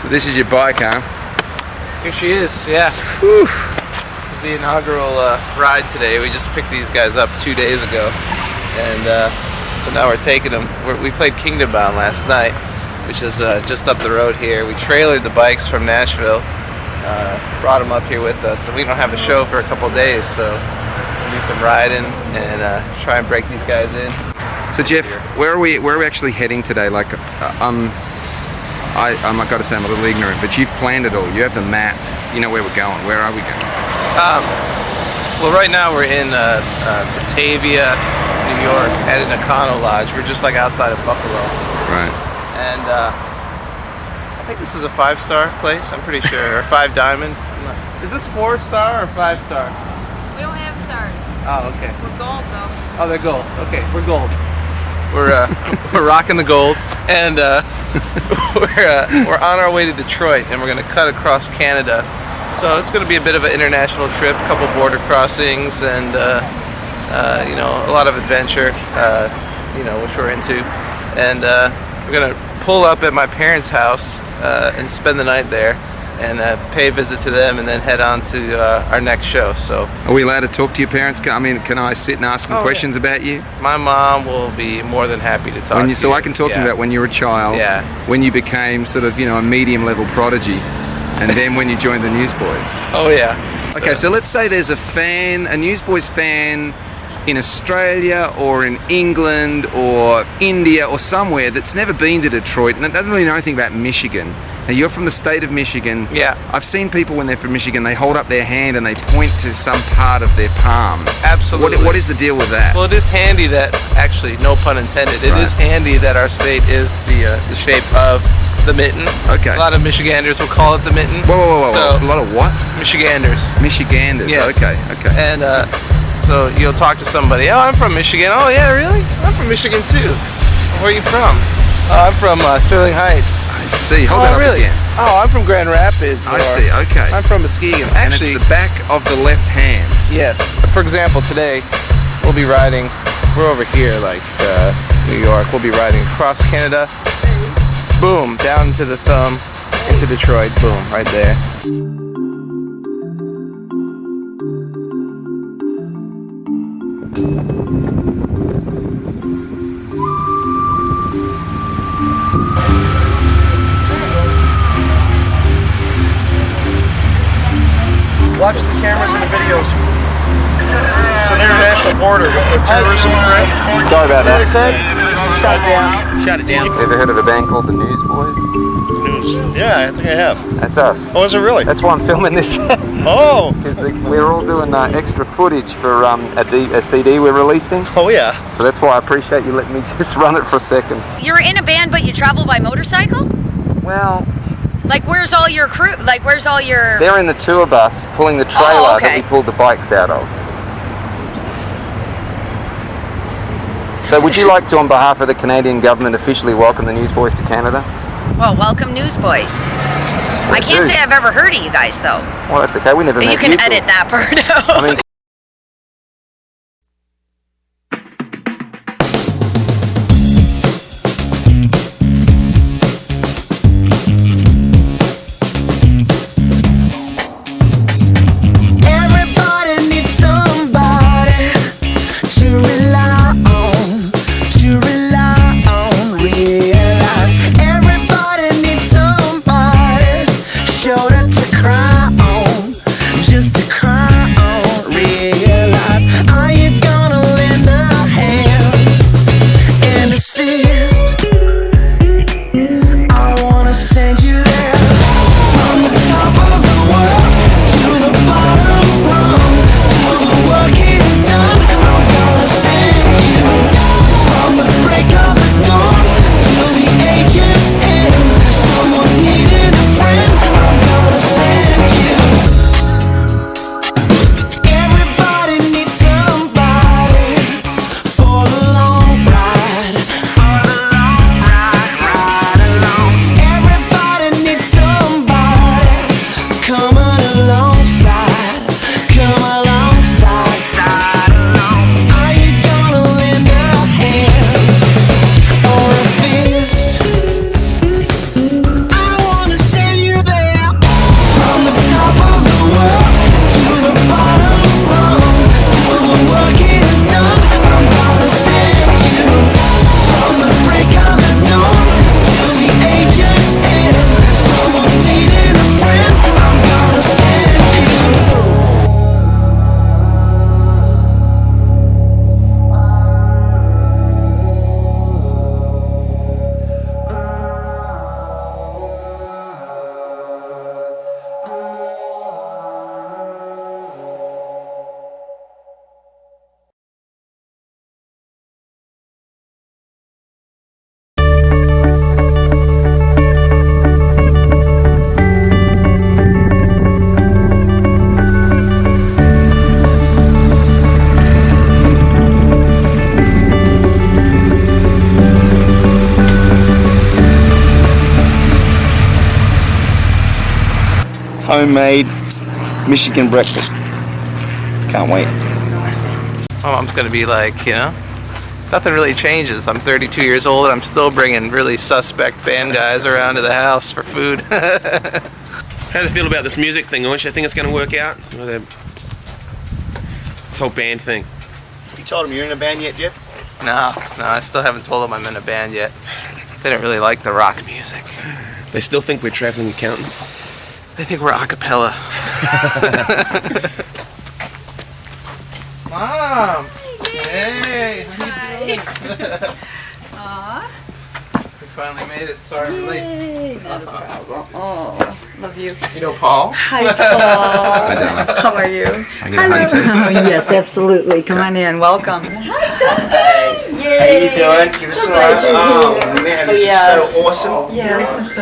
So this is your bike, huh? Here she is, yeah. Whew. This is the inaugural ride today. We just picked these guys up 2 days ago. And so now we're taking them. We played Kingdom Bound last night, which is just up the road here. We trailered the bikes from Nashville, brought them up here with us. So we don't have a show for a couple days, so we'll do some riding and try and break these guys in. So Jeff, where are we actually heading today? Like, I've got to say I'm a little ignorant, but you've planned it all. You have the map. You know where we're going. Where are we going? Well, right now we're in Batavia, New York, at an Econo Lodge. We're just like outside of Buffalo. Right. And I think this is a 5-star place. I'm pretty sure, or 5 diamond. Is this 4-star or 5-star? We don't have stars. Oh, okay. We're gold though. Oh, they're gold. Okay, we're gold. We're rocking the gold, and we're on our way to Detroit, and we're gonna cut across Canada. So it's gonna be a bit of an international trip, a couple border crossings, and you know, a lot of adventure, you know, which we're into. And we're gonna pull up at my parents' house and spend the night there, and pay a visit to them, and then head on to our next show. So, are we allowed to talk to your parents? Can I sit and ask them questions about you? My mom will be more than happy to talk to you. So I can talk to you about when you were a child, when you became sort of, you know, a medium-level prodigy, and then when you joined the Newsboys. Oh yeah. Okay, so let's say there's a Newsboys fan in Australia or in England or India or somewhere that's never been to Detroit and doesn't really know anything about Michigan. Now, you're from the state of Michigan. Yeah. I've seen people when they're from Michigan, they hold up their hand and they point to some part of their palm. Absolutely. What is the deal with that? Well, it is handy that, actually, no pun intended, it is handy that our state is the shape of the mitten. Okay. A lot of Michiganders will call it the mitten. Whoa. So, a lot of what? Michiganders. Michiganders, yes. Okay. And so you'll talk to somebody, oh, I'm from Michigan. Oh, yeah, really? I'm from Michigan, too. Where are you from? Oh, I'm from Sterling Heights. I see. Hold that up again. Oh, I'm from Grand Rapids. I see, okay. I'm from Muskegon. Actually, and it's the back of the left hand. Yes. For example, today we'll be riding, we're over here like New York, we'll be riding across Canada, boom, down to the thumb, into Detroit, boom, right there. Watch the cameras and the videos. It's an international border with the terrorism threat. Sorry about that. Shut it down. Ever heard of a band called the Newsboys? Yeah, I think I have. That's us. Oh, is it really? That's why I'm filming this. Oh! Because we're all doing extra footage for a CD we're releasing. Oh, yeah. So that's why I appreciate you letting me just run it for a second. You're in a band, but you travel by motorcycle? Well... Like, where's all your crew? Like, where's all your... They're in the tour bus pulling the trailer that we pulled the bikes out of. So would you like to, on behalf of the Canadian government, officially welcome the Newsboys to Canada? Well, welcome Newsboys. I can't say I've ever heard of you guys, though. Well, that's okay. We never met you. You can edit that part out. I mean, Somebody for the long ride. homemade Michigan breakfast. Can't wait. My mom's gonna be like, you know, nothing really changes. I'm 32 years old and I'm still bringing really suspect band guys around to the house for food. How do you feel about this music thing, Oish? I think it's going to work out? This whole band thing. You told them you're in a band yet, Jeff? No, I still haven't told them I'm in a band yet. They don't really like the rock music. They still think we're traveling accountants. They think we're a cappella. Mom! Hey! How you doing? Aww. We finally made it. Sorry we're late. Yay, not a problem. Oh, love you. You know Paul? Hi, Paul. How are you? I get a hug too. Oh, yes, absolutely. Come on in. Welcome. Hi, Duncan. Yay. How you doing? Give us So a glad hug. you're Oh here. man, this Yes. is so awesome. Yeah, this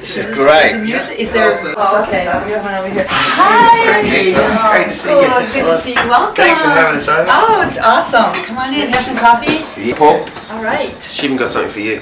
This is great. is there? Oh, okay. Come on over here. Hi. Hey, great to see you. Oh, good to see you. Welcome. Thanks for having us over. Oh, it's awesome. Come on in. Have some coffee. Yeah, Paul, All right. She even got something for you.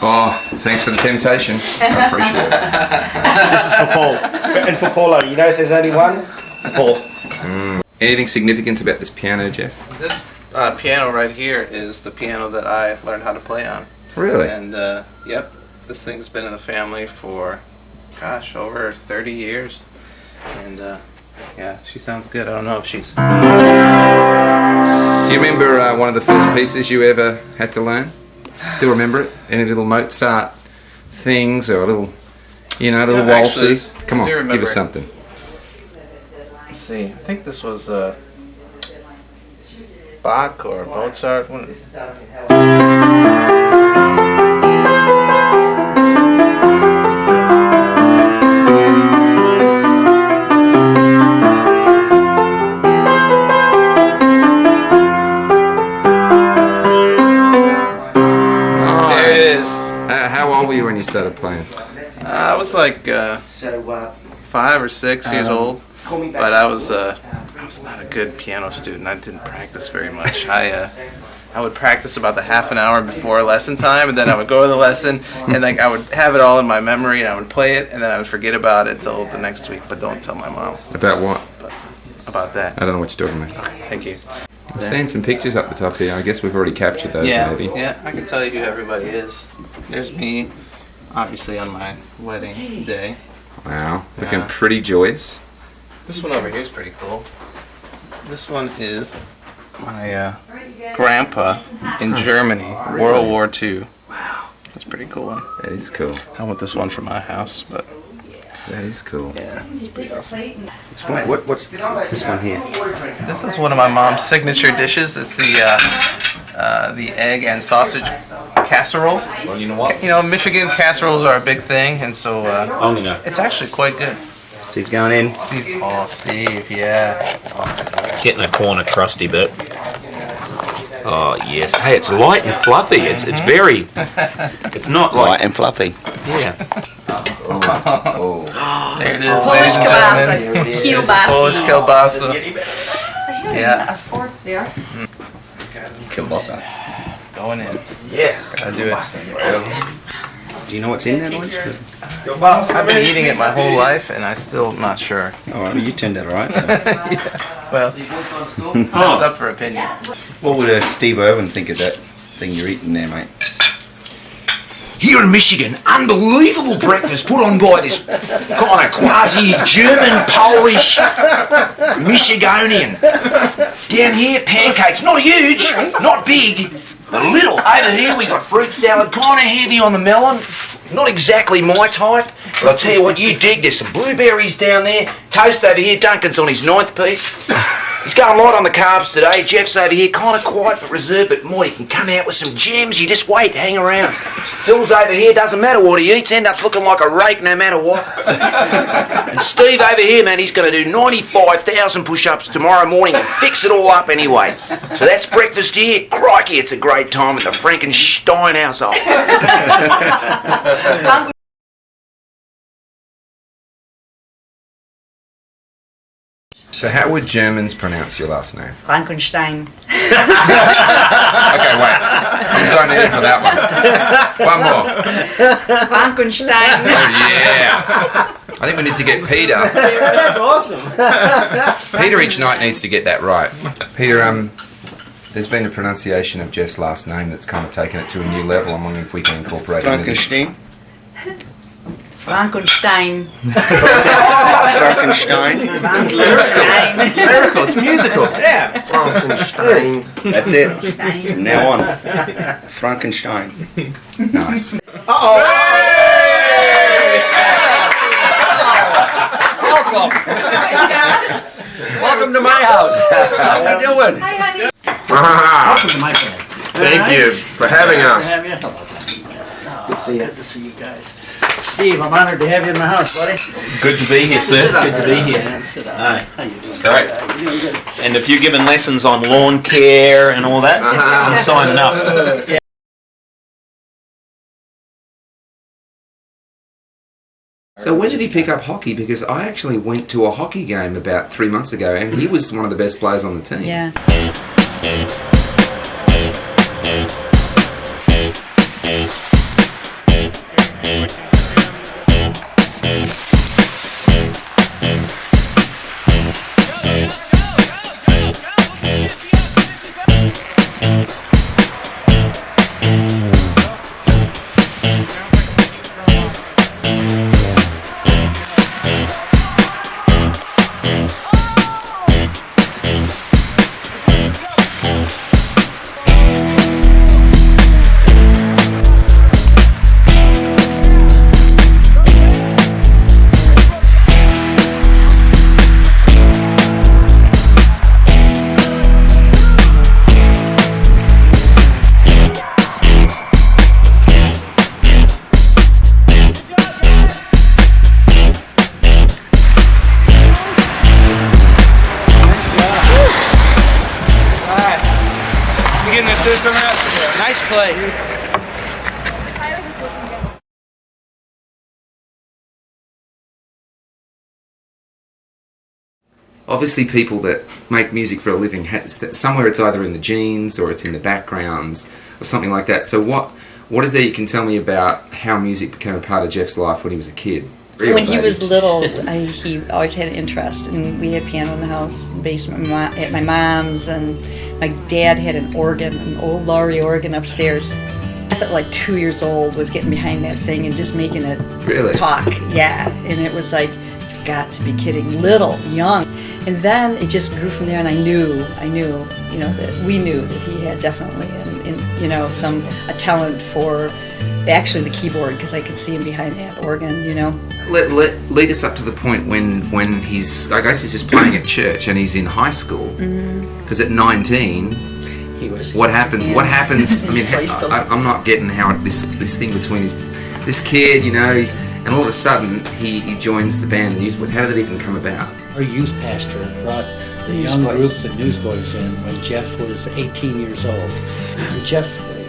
Oh, thanks for the temptation. I appreciate it. This is for Paul. And for Paulo, you notice there's only one? Paul. Anything significant about this piano, Jeff? This piano right here is the piano that I learned how to play on. Really? And, yep, this thing's been in the family for, gosh, over 30 years. And, yeah, she sounds good. I don't know if she's... Do you remember one of the first pieces you ever had to learn? Still remember it? Any little Mozart things or little, little Yeah, actually, waltzes? Come I on, do give remember us it. something. Let's see, I think this was, Bach or Mozart. One of There it is. How old were you when you started playing? I was like 5 or 6 years old, but I was not a good piano student. I didn't practice very much. I would practice about the half an hour before lesson time, and then I would go to the lesson, and like I would have it all in my memory, and I would play it, and then I would forget about it till the next week. But don't tell my mom About what? about that. I don't know what you're talking about. Thank you. I'm seeing some pictures up the top here. I guess we've already captured those, Yeah, maybe. yeah, I can tell you who everybody is. There's me, obviously on my wedding day. Wow, looking Yeah. pretty joyous. This one over here is pretty cool. This one is my grandpa in Germany, World War II. Wow. That's a pretty cool one. That is cool. I want this one for my house, but That is cool. yeah. explain. What's this one here? This is one of my mom's signature dishes. It's the egg and sausage casserole. Well, you know what? You know, Michigan casseroles are a big thing, and so Only know. it's actually quite good. Steve's going in. Steve, oh, Steve, yeah. Getting a corner crusty bit. Oh yes. Hey, it's light and fluffy. It's very. It's not Light like and fluffy. yeah. There it is, Polish ladies and kielbasa. gentlemen. Kielbasa. Polish kielbasa. I have Yeah. a fork there. Kielbasa. Going in. Yeah. Gotta do it. Do you know what's in there, Lloyd? I've been eating it my whole life, and I'm still not sure. All right, well, you turned out all right. So. Well, it's up for opinion. What would Steve Irwin think of that thing you're eating there, mate? Here in Michigan, unbelievable breakfast put on by this kind of quasi-German, Polish, Michigonian. Down here, pancakes, not huge, not big, but little. Over here we got fruit salad, kind of heavy on the melon. Not exactly my type, but I'll tell you what, you dig. There's some blueberries down there. Toast over here. Duncan's on his 9th piece. He's going light on the carbs today. Jeff's over here, kind of quiet but reserved, but more, he can come out with some gems. You just wait, hang around. Phil's over here, doesn't matter what he eats, ends up looking like a rake no matter what. And Steve over here, man, he's going to do 95,000 push-ups tomorrow morning and fix it all up anyway. So that's breakfast here. Crikey, it's a great time at the Frankenstein household. So how would Germans pronounce your last name? Frankenstein. Okay, wait. I'm signing in for that one. One more. Frankenstein. Oh, yeah. I think we need to get Peter. That's awesome. Peter each night needs to get that right. Peter, there's been a pronunciation of Jeff's last name that's kind of taken it to a new level. I'm wondering if we can incorporate it into this. Frankenstein. Frankenstein. Frankenstein. Lyrical, it's musical. Yeah. Frankenstein. That's it. From now on. Frankenstein. Nice. Welcome to my house. How we doing? Hi, honey. Welcome to my family. Thank you for having us. Good to see you guys. Steve, I'm honored to have you in my house, buddy. Good to be here, sir. Good to be here. Sit down. Hi. How you doing? Great. Doing good. And if you're giving lessons on lawn care and all that, I'm signing up. So when did he pick up hockey? Because I actually went to a hockey game about 3 months ago, and he was one of the best players on the team. Yeah. Nice play. Obviously, people that make music for a living, somewhere it's either in the genes or it's in the backgrounds or something like that. So what is there you can tell me about how music became a part of Jeff's life when he was a kid? When he was little, he always had an interest, and we had piano in the house, basement at my mom's, and my dad had an organ, an old Laurie organ upstairs. I thought like 2 years old was getting behind that thing and just making it talk. Yeah, and it was like, you've got to be kidding, little, young. And then it just grew from there, and I knew, that we knew that he had definitely, a talent for actually the keyboard, because I could see him behind that organ, Lead us up to the point when he's, I guess he's just playing at church and he's in high school. Because at 19, what happened? Yes. What happens? I mean, I'm not getting how this thing between this kid, and all of a sudden he joins the band, the Newsboys. How did it even come about? Our youth pastor brought the young group, the Newsboys, in when Jeff was 18 years old. Jeff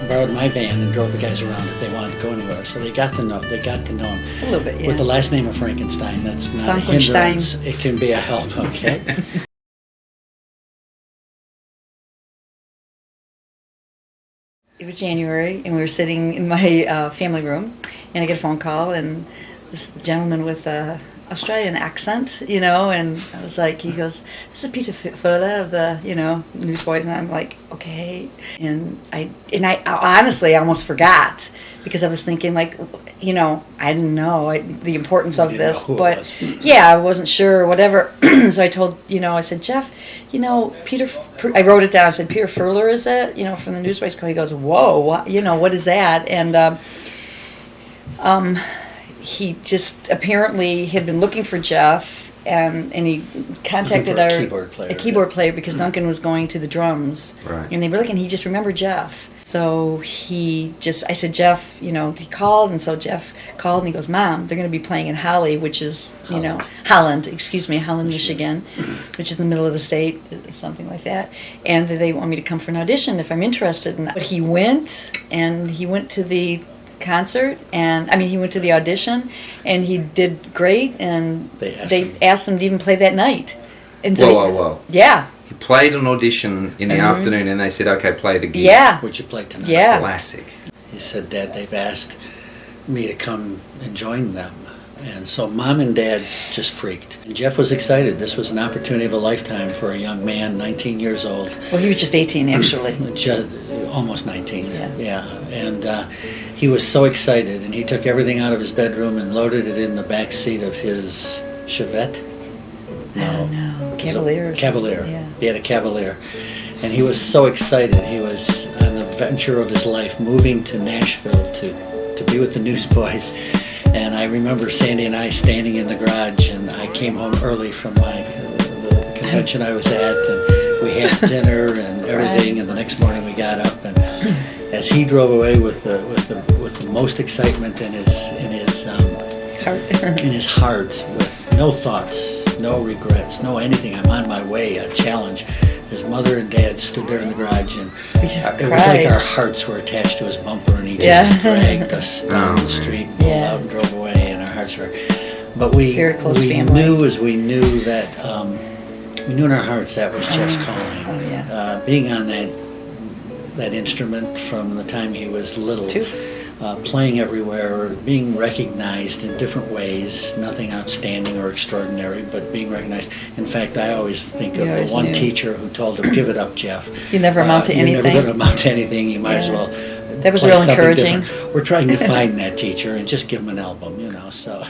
borrowed my van and drove the guys around if they wanted to go anywhere. So they got to know him. A little bit, yeah. With the last name of Frankenstein, that's not a hindrance. It can be a help, okay? It was January, and we were sitting in my family room, and I get a phone call, and this gentleman with a Australian accent, and I was like, he goes, "This is Peter Furler of the, Newsboys," and I'm like, okay, and I honestly almost forgot, because I was thinking I didn't know the importance of this, but yeah, I wasn't sure, whatever. So I told, I said, "Jeff, Peter," I wrote it down. I said, "Peter Furler, is it? From the Newsboys." He goes, "Whoa, what is that?" And he just apparently had been looking for Jeff, and he contacted a keyboard player because Duncan was going to the drums, right. And they were looking. He just remembered Jeff, so I said, "Jeff," he called, and so Jeff called, and he goes, "Mom, they're going to be playing in Holland, which is Holland, Michigan, which is in the middle of the state, something like that, and they want me to come for an audition if I'm interested." But he went to the concert, and he went to the audition, and he did great, and they asked him to even play that night. And so whoa. yeah, He played an audition in the afternoon, and they said, "Okay, play the gig." Yeah. Would you play tonight? Yeah. Classic. He said, Dad, they've asked me to come and join them. And so Mom and Dad just freaked. And Jeff was excited. This was an opportunity of a lifetime for a young man, 19 years old. Well, he was just 18, actually. Almost 19. Yeah. And he was so excited, and he took everything out of his bedroom and loaded it in the back seat of his Chevette. No, Cavalier. Cavalier. Yeah. He had a Cavalier. And he was so excited. He was on the venture of his life, moving to Nashville to be with the Newsboys. And I remember Sandy and I standing in the garage, and I came home early from the convention I was at, and we had dinner and everything. And the next morning we got up, and as he drove away with the most excitement in his heart, with no thoughts, no regrets, no anything. I'm on my way, a challenge. His mother and dad stood there in the garage, and it was like our hearts were attached to his bumper, and he just dragged us down the street, and pulled out and drove away, and our hearts were. But we knew as we knew that we knew in our hearts that was Jeff's calling. Oh, yeah. Being on that instrument from the time he was little. Playing everywhere, being recognized in different ways, nothing outstanding or extraordinary, but being recognized. In fact, I always think of the one teacher who told him, "Give it up, Jeff. You never amount to anything. You're never going to amount to anything. You might as well." That was play real something encouraging. different." We're trying to find that teacher and just give him an album, So.